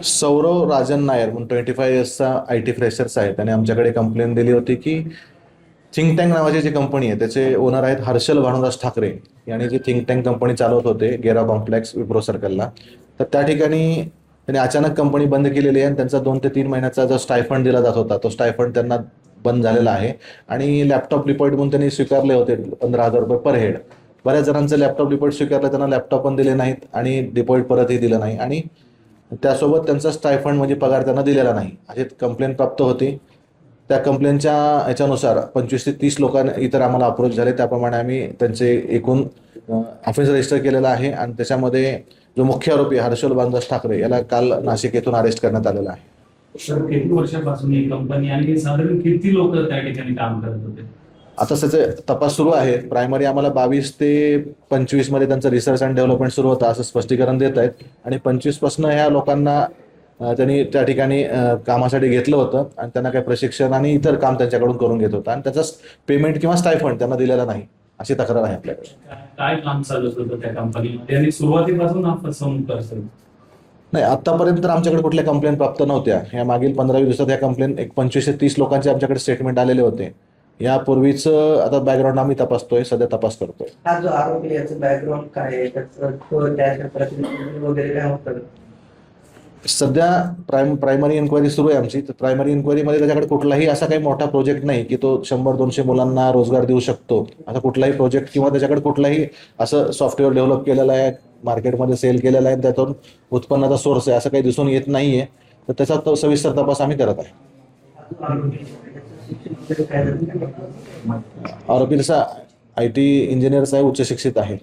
सौरव राजन नायर म्हणून 25 इयर्सचा IT freshers आहे. त्याने आमच्याकडे कंप्लेंट दिली होती की थिंक टँक नावाची जी कंपनी आहे त्याचे ओनर आहेत हर्षल भानुदास ठाकरे यांनी जी थिंक टँक कंपनी चालवत होते गेरा कॉम्प्लेक्स विप्रो सर्कलला. तर त्या ठिकाणी त्यांनी अचानक कंपनी बंद केलेली आहे आणि त्यांचा 2 ते 3 महिन्याचा जो स्टायफंड दिला जात होता तो स्टायफंड त्यांना बंद झालेला आहे. आणि लॅपटॉप डिपॉझिट म्हणून त्यांनी स्वीकारले होते 15,000 रुपये पर हेड. बऱ्याच जणांचं लॅपटॉप डिपॉझिट स्वीकारलं, त्यांना लॅपटॉप पण दिले नाहीत आणि डिपॉझिट परतही दिलं नाही आणि त्यासोबत त्यांचा स्टायफंड म्हणजे पगार त्यांना दिलेला नाही अशी कंप्लेंट प्राप्त होती. त्या कंप्लेंटच्या याच्यानुसार 25 ते 30 लोकांना इतर आम्हाला अप्रोच झाले. त्याप्रमाणे आम्ही त्यांचे एकूण ऑफिस रजिस्टर केलेलं आहे आणि त्याच्यामध्ये जो मुख्य आरोपी हर्षल भानुदास ठाकरे याला काल नाशिक येथून अरेस्ट करण्यात आलेला आहे. सर किती वर्षापासून ही कंपनी आणि साधारण किती लोक त्या ठिकाणी काम करत होते? आता त्याचे तपास सुरू आहे. प्रायमरी आम्हाला 22 ते 25 मध्ये त्यांचं रिसर्च अँड डेव्हलपमेंट सुरू होतं असं स्पष्टीकरण देत आहेत आणि 25 पासून ह्या लोकांना त्यांनी त्या ठिकाणी कामासाठी घेतलं होतं आणि त्यांना काही प्रशिक्षण आणि इतर काम त्यांच्याकडून करून घेत होतं आणि त्याचा पेमेंट किंवा स्टायफंड त्यांना दिलेला नाही अशी तक्रार आहे आपल्याकडे. काय काम चालत होतं त्या कंपनीमध्ये आणि सुरुवातीपासून हा फसवणूक असेल? नाही, आतापर्यंत तर आमच्याकडे कुठल्या कंप्लेंट प्राप्त नव्हत्या. या मागील 15-20 दिवसात ह्या कंप्लेंट 25 ते 30 लोकांचे आमच्याकडे स्टेटमेंट आलेले होते. यापूर्वीच आता बॅकग्राऊंड आम्ही तपासतोय, सध्या तपास करतोय. हा जो आरोपी याचं बॅकग्राऊंड काय आहे, त्याच्या प्रतिनिधी वगैरे काय होतं? सध्या प्रायमरी इन्क्वायरी सुरू आहे आमची. तर प्रायमरी इन्क्वायरीमध्ये त्याच्याकडे कुठलाही असा काही मोठा प्रोजेक्ट नाही की तो 100-200 मुलांना रोजगार देऊ शकतो. असा कुठलाही प्रोजेक्ट किंवा त्याच्याकडे कुठलाही असं सॉफ्टवेअर डेव्हलप केलेलं आहे, मार्केटमध्ये सेल केलेला आहे, त्यातून उत्पन्नाचा सोर्स आहे असं काही दिसून येत नाहीये. तर त्याचा तो सविस्तर तपास आम्ही करत आहे. आरोपी तसा IT इंजिनियर्स आहे, उच्च शिक्षित आहे.